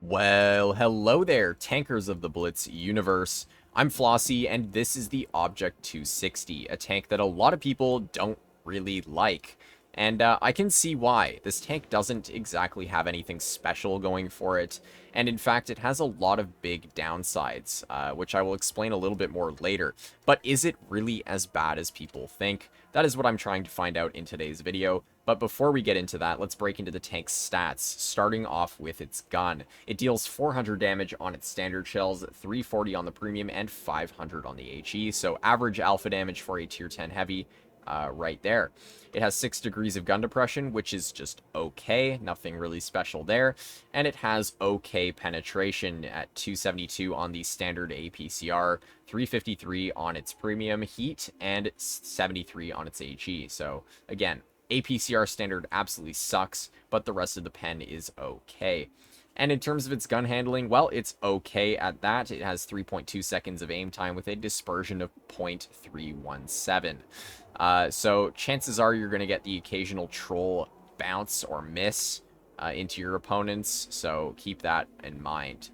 Well, hello there, tankers of the Blitz universe. I'm Flossie, and this is the Object 260, a tank that a lot of people don't really like. And I can see why. This tank doesn't exactly have anything special going for it, and in fact, it has a lot of big downsides, which I will explain a little bit more later. But is it really as bad as people think? That is what I'm trying to find out in today's video. But before we get into that, let's break into the tank's stats, starting off with its gun. It deals 400 damage on its standard shells, 340 on the premium, and 500 on the HE, so average alpha damage for a tier 10 heavy right there. It has 6 degrees of gun depression, which is just okay, nothing really special there, and it has okay penetration at 272 on the standard APCR, 353 on its premium heat, and 73 on its HE, so again, APCR standard absolutely sucks, but the rest of the pen is okay. And in terms of its gun handling, well, it's okay at that. It has 3.2 seconds of aim time with a dispersion of 0.317. So chances are you're going to get the occasional troll bounce or miss into your opponents, so keep that in mind.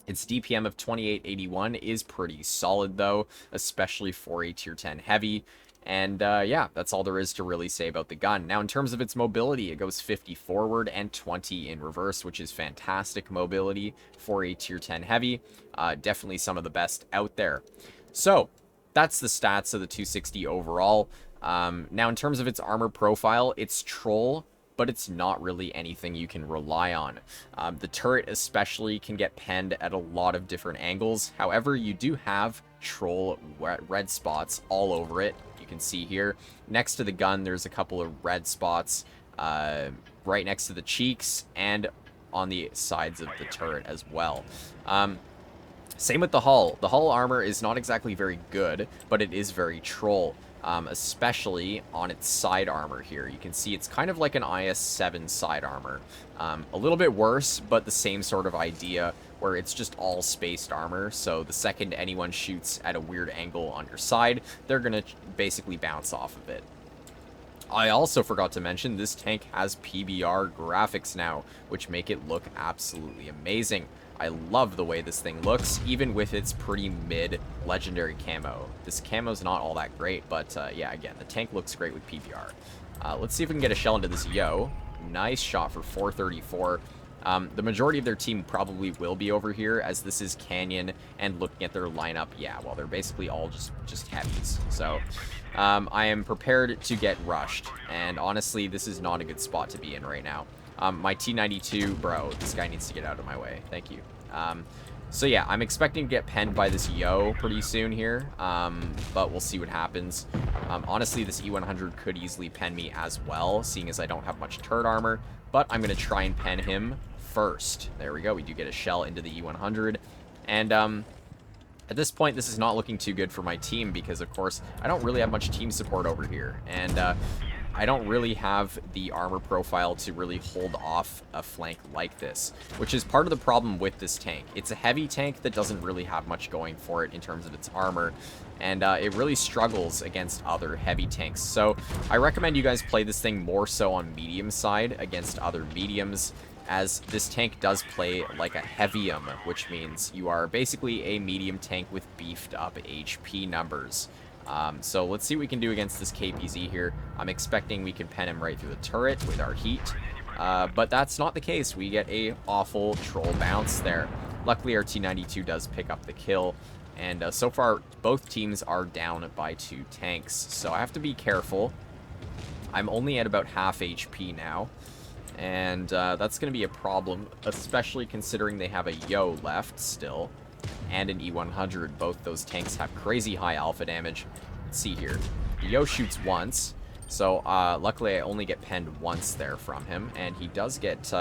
Its DPM of 2881 is pretty solid, though, especially for a tier 10 heavy. And yeah, that's all there is to really say about the gun. Now, in terms of its mobility, it goes 50 forward and 20 in reverse, which is fantastic mobility for a tier 10 heavy. Definitely some of the best out there. So, that's the stats of the 260 overall. Now, in terms of its armor profile, it's troll, but it's not really anything you can rely on. The turret especially can get penned at a lot of different angles. However, you do have troll red spots all over it. You can see here. Next to the gun, there's a couple of red spots right next to the cheeks and on the sides of the turret as well. Same with the hull. The hull armor is not exactly very good, but it is very troll. Especially on its side armor here. You can see it's kind of like an IS-7 side armor. A little bit worse, but the same sort of idea where it's just all spaced armor, so the second anyone shoots at a weird angle on your side, they're gonna basically bounce off of it. I also forgot to mention this tank has PBR graphics now, which make it look absolutely amazing. I love the way this thing looks, even with its pretty mid legendary camo. This camo's not all that great, but yeah, again, the tank looks great with PBR. Let's see if we can get a shell into this Yo. Nice shot for 434. The majority of their team probably will be over here, as this is Canyon, and looking at their lineup, yeah, well, they're basically all just heavies. So, I am prepared to get rushed, and honestly, this is not a good spot to be in right now. My T92, bro, this guy needs to get out of my way. Thank you. So yeah, I'm expecting to get penned by this Yo pretty soon here, but we'll see what happens. Honestly, this E100 could easily pen me as well, seeing as I don't have much turret armor, but I'm going to try and pen him first. There we go. We do get a shell into the E100, and at this point, this is not looking too good for my team because, of course, I don't really have much team support over here, and I don't really have the armor profile to really hold off a flank like this, which is part of the problem with this tank. It's a heavy tank that doesn't really have much going for it in terms of its armor, and it really struggles against other heavy tanks. So I recommend you guys play this thing more so on medium side against other mediums, as this tank does play like a heavium, which means you are basically a medium tank with beefed up HP numbers. So let's see what we can do against this KPZ here. I'm expecting we can pen him right through the turret with our heat, but that's not the case. We get a awful troll bounce there. Luckily, our T92 does pick up the kill, and so far, both teams are down by 2 tanks, so I have to be careful. I'm only at about half HP now, and that's going to be a problem, especially considering they have a Yo left still, and an E100. Both those tanks have crazy high alpha damage. Let's see here. The Yo shoots once, so luckily I only get penned once there from him, and he does get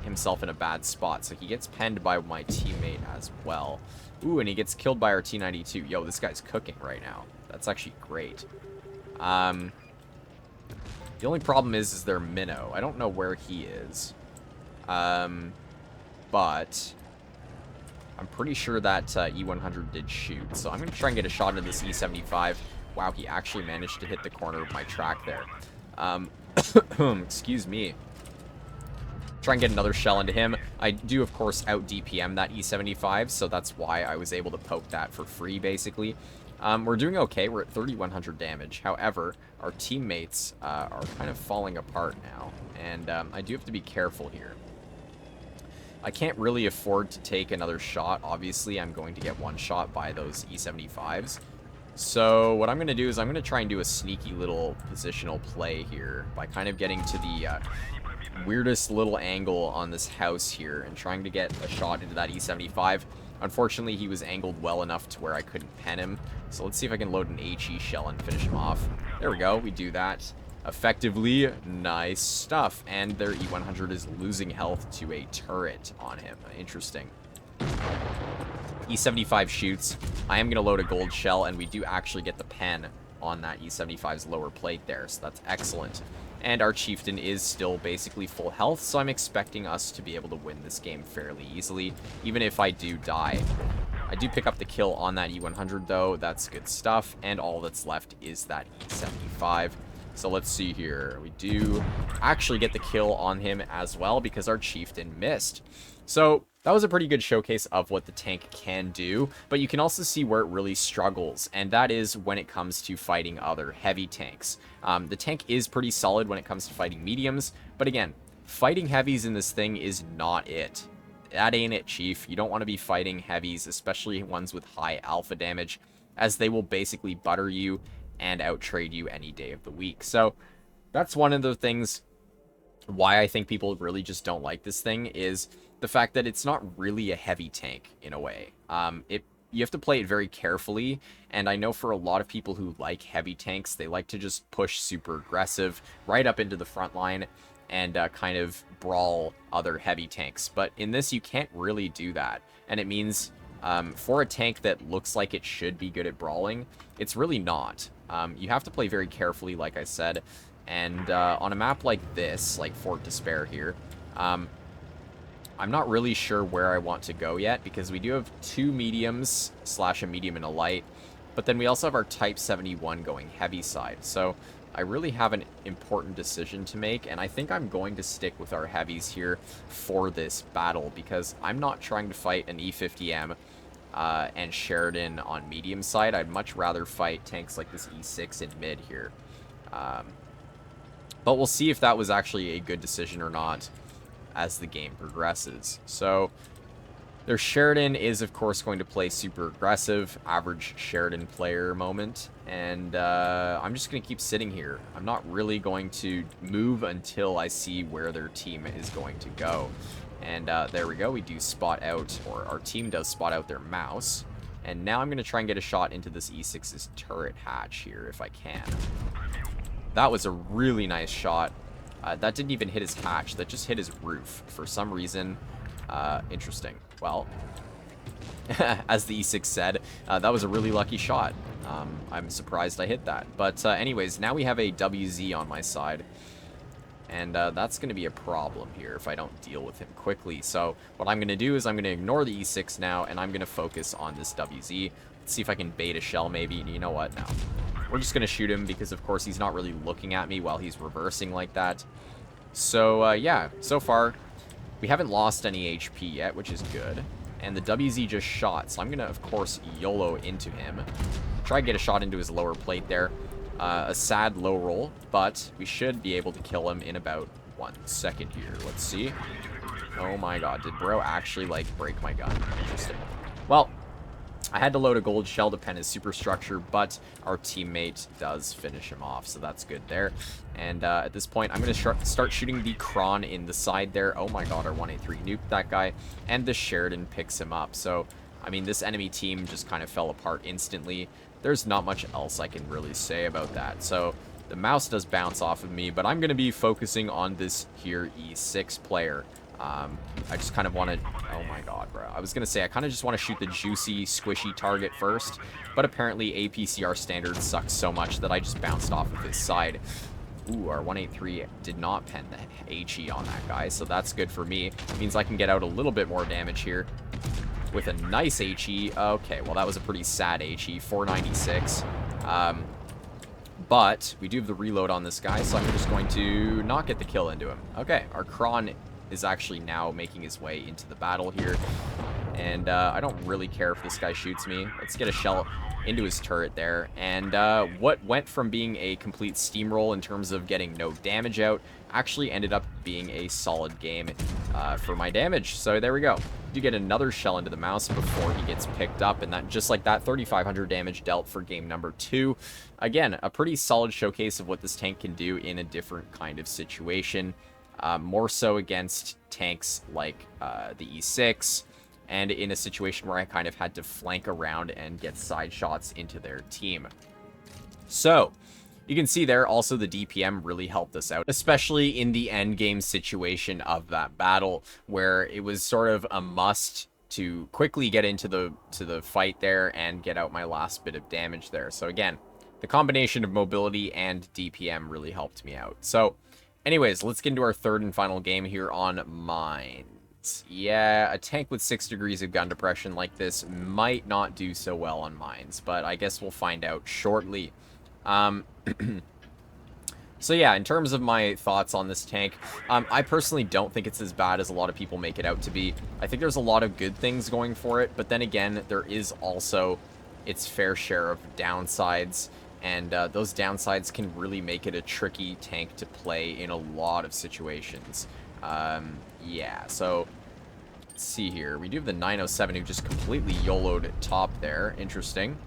himself in a bad spot, so he gets penned by my teammate as well. Ooh, and he gets killed by our T92. Yo, this guy's cooking right now. That's actually great. The only problem is their minnow. I don't know where he is. But I'm pretty sure that E100 did shoot. So I'm going to try and get a shot into this E75. Wow, he actually managed to hit the corner of my track there. Excuse me. Try and get another shell into him. I do, of course, out DPM that E75, so that's why I was able to poke that for free, basically. We're doing okay. We're at 3,100 damage. However, our teammates are kind of falling apart now, and I do have to be careful here. I can't really afford to take another shot. Obviously, I'm going to get one shot by those E75s. So what I'm going to do is I'm going to try and do a sneaky little positional play here by kind of getting to the weirdest little angle on this house here and trying to get a shot into that E75. Unfortunately, he was angled well enough to where I couldn't pen him. So let's see if I can load an HE shell and finish him off. There we go. We do that effectively. Nice stuff. And their E100 is losing health to a turret on him. Interesting. E75 shoots. I am going to load a gold shell, and we do actually get the pen on that E75's lower plate there, so that's excellent. And our chieftain is still basically full health, so I'm expecting us to be able to win this game fairly easily, even if I do die. I do pick up the kill on that E100, though. That's good stuff, and all that's left is that E75. So let's see here. We do actually get the kill on him as well, because our chieftain missed. So that was a pretty good showcase of what the tank can do, but you can also see where it really struggles, and that is when it comes to fighting other heavy tanks. The tank is pretty solid when it comes to fighting mediums, but again, fighting heavies in this thing is not it. That ain't it, Chief. You don't want to be fighting heavies, especially ones with high alpha damage, as they will basically butter you and outtrade you any day of the week. So that's one of the things why I think people really just don't like this thing, is the fact that it's not really a heavy tank in a way. You have to play it very carefully, and I know for a lot of people who like heavy tanks, they like to just push super aggressive right up into the front line and kind of brawl other heavy tanks. But in this, you can't really do that, and it means for a tank that looks like it should be good at brawling, it's really not. You have to play very carefully, like I said, and on a map like this, like Fort Despair here, I'm not really sure where I want to go yet, because we do have two mediums / a medium and a light, but then we also have our Type 71 going heavy side. So I really have an important decision to make, and I think I'm going to stick with our heavies here for this battle, because I'm not trying to fight an E50M and Sheridan on medium side. I'd much rather fight tanks like this E6 in mid here. But we'll see if that was actually a good decision or not as the game progresses. So their Sheridan is, of course, going to play super aggressive, average Sheridan player moment, and I'm just going to keep sitting here. I'm not really going to move until I see where their team is going to go. And there we go. We do spot out, or our team does spot out their mouse. And now I'm going to try and get a shot into this E6's turret hatch here if I can. That was a really nice shot. That didn't even hit his hatch. That just hit his roof for some reason. Interesting. Well, as the E6 said, that was a really lucky shot. I'm surprised I hit that. But anyways, now we have a WZ on my side. And that's going to be a problem here if I don't deal with him quickly. So what I'm going to do is I'm going to ignore the E6 now, and I'm going to focus on this WZ. Let's see if I can bait a shell maybe. You know what? No. We're just going to shoot him because, of course, he's not really looking at me while he's reversing like that. So, yeah, so far, we haven't lost any HP yet, which is good. And the WZ just shot, so I'm going to, of course, YOLO into him. Try to get a shot into his lower plate there. A sad low roll, but we should be able to kill him in about 1 second here. Let's see. Oh my god, did bro actually, like, break my gun? Interesting. Well, I had to load a gold shell to pen his superstructure, but our teammate does finish him off, so that's good there. And at this point, I'm going to start shooting the Kron in the side there. Oh my god, our 183 nuked that guy, and the Sheridan picks him up. So, I mean, this enemy team just kind of fell apart instantly. There's not much else I can really say about that. So the mouse does bounce off of me, but I'm going to be focusing on this here E6 player. I just kind of want to... Oh my god, bro. I was going to say, I kind of just want to shoot the juicy, squishy target first, but apparently APCR standard sucks so much that I just bounced off of his side. Ooh, our 183 did not pen the HE on that guy, so that's good for me. It means I can get out a little bit more damage here with a nice HE. Okay, well, that was a pretty sad HE, 496. But we do have the reload on this guy, so I'm just going to not get the kill into him. Okay, our Kron is actually now making his way into the battle here. And I don't really care if this guy shoots me. Let's get a shell into his turret there. And what went from being a complete steamroll in terms of getting no damage out actually ended up being a solid game for my damage. So there we go. Do get another shell into the mouse before he gets picked up, and that just like that, 3,500 damage dealt for game number 2. Again, a pretty solid showcase of what this tank can do in a different kind of situation. More so against tanks like the E6, and in a situation where I kind of had to flank around and get side shots into their team. So, you can see there also the DPM really helped us out, especially in the end game situation of that battle, where it was sort of a must to quickly get into the fight there and get out my last bit of damage there. So again, the combination of mobility and DPM really helped me out. So anyways, let's get into our third and final game here on Mines. Yeah, a tank with 6 degrees of gun depression like this might not do so well on Mines, but I guess we'll find out shortly. So yeah, in terms of my thoughts on this tank, I personally don't think it's as bad as a lot of people make it out to be. I think there's a lot of good things going for it, but then again, there is also its fair share of downsides, and those downsides can really make it a tricky tank to play in a lot of situations. Yeah, so let's see here. We do have the 907 who just completely YOLO'd top there. Interesting.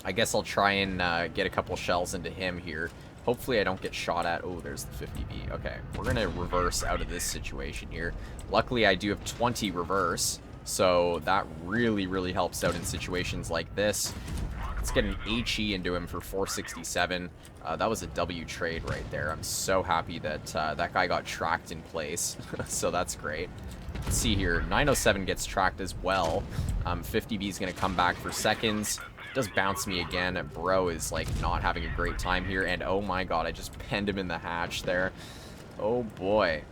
I guess I'll try and get a couple shells into him here. Hopefully I don't get shot at. Oh, there's the 50B. Okay, we're going to reverse out of this situation here. Luckily, I do have 20 reverse, so that really, really helps out in situations like this. Let's get an HE into him for 467. That was a W trade right there. I'm so happy that that guy got tracked in place, so that's great. Let's see here. 907 gets tracked as well. 50B is going to come back for seconds. Does bounce me again. Bro is like not having a great time here, and oh my god, I just penned him in the hatch there. Oh boy.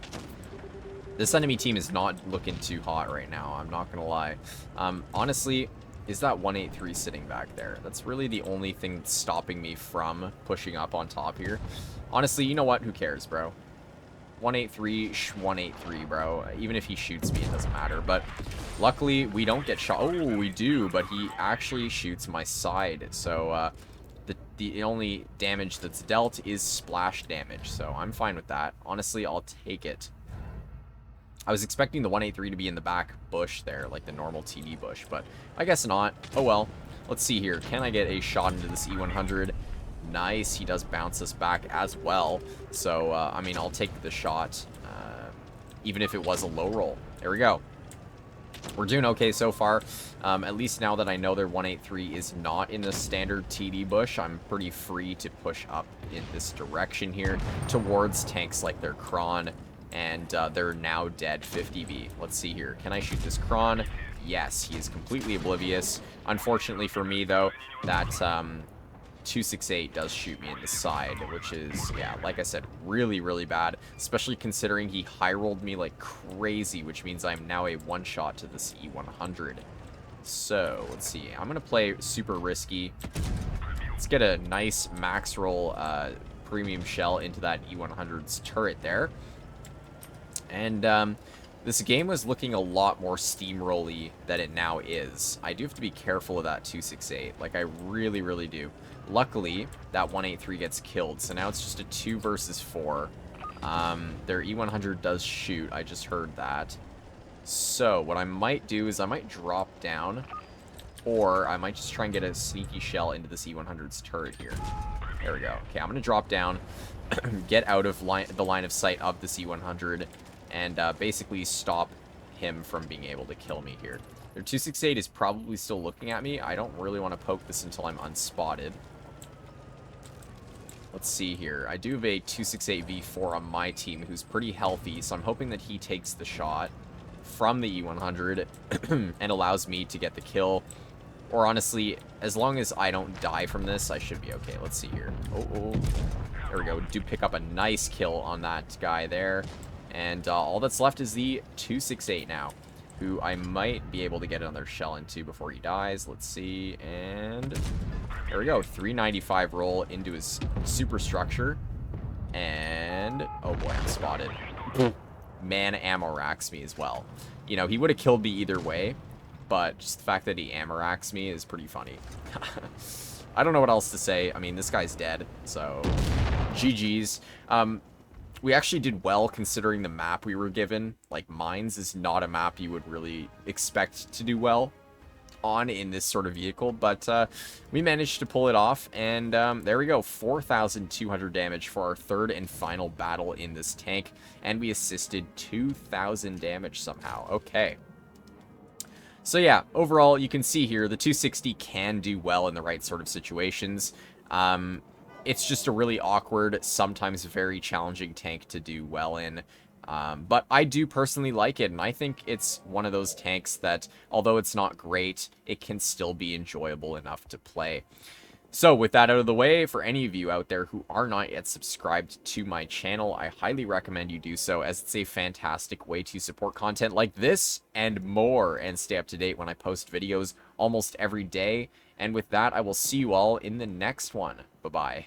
This enemy team is not looking too hot right now, I'm not gonna lie. Honestly, is that 183 sitting back there? That's really the only thing that's stopping me from pushing up on top here. Honestly, you know what? Who cares, bro? 183, 183, bro. Even if he shoots me, it doesn't matter. But luckily, we don't get shot. Oh, we do, but he actually shoots my side. So the only damage that's dealt is splash damage. So I'm fine with that. Honestly, I'll take it. I was expecting the 183 to be in the back bush there, like the normal TV bush, but I guess not. Oh well. Let's see here. Can I get a shot into this E100? Nice, he does bounce us back as well. So, I mean, I'll take the shot, even if it was a low roll. There we go. We're doing okay so far. At least now that I know their 183 is not in the standard TD bush, I'm pretty free to push up in this direction here towards tanks like their Kron and their now dead 50B. Let's see here. Can I shoot this Kron? Yes, he is completely oblivious. Unfortunately for me, though, that 268 does shoot me in the side, which is, yeah, like I said, really, really bad, especially considering he high rolled me like crazy, which means I'm now a one-shot to this E100. So, let's see. I'm going to play super risky. Let's get a nice max roll premium shell into that E100's turret there. And this game was looking a lot more steamroll-y than it now is. I do have to be careful of that 268. Like, I really, really do. Luckily, that 183 gets killed, so now it's just a 2 versus 4. Their E100 does shoot, I just heard that. So, what I might do is I might drop down, or I might just try and get a sneaky shell into this E100's turret here. There we go. Okay, I'm going to drop down, get out of the line of sight of this E100, and basically stop him from being able to kill me here. Their 268 is probably still looking at me. I don't really want to poke this until I'm unspotted. Let's see here. I do have a 268V4 on my team who's pretty healthy, so I'm hoping that he takes the shot from the E100 and allows me to get the kill. Or honestly, as long as I don't die from this, I should be okay. Let's see here. Oh. There we go. Do pick up a nice kill on that guy there. And all that's left is the 268 now, who I might be able to get another shell into before he dies. Let's see. And there we go. 395 roll into his superstructure. And oh boy, I'm spotted. man ammo racks me as well. You know, he would have killed me either way, but just the fact that he ammo racks me is pretty funny. I don't know what else to say. I mean, this guy's dead, so GG's. We actually did well considering the map we were given. Like, Mines is not a map you would really expect to do well on in this sort of vehicle, but we managed to pull it off, and there we go, 4,200 damage for our third and final battle in this tank, and we assisted 2,000 damage somehow. Okay. So yeah, overall, you can see here, the 260 can do well in the right sort of situations. It's just a really awkward, sometimes very challenging tank to do well in. But I do personally like it, and I think it's one of those tanks that, although it's not great, it can still be enjoyable enough to play. So with that out of the way, for any of you out there who are not yet subscribed to my channel, I highly recommend you do so, as it's a fantastic way to support content like this and more, and stay up to date when I post videos almost every day. And with that, I will see you all in the next one. Bye-bye.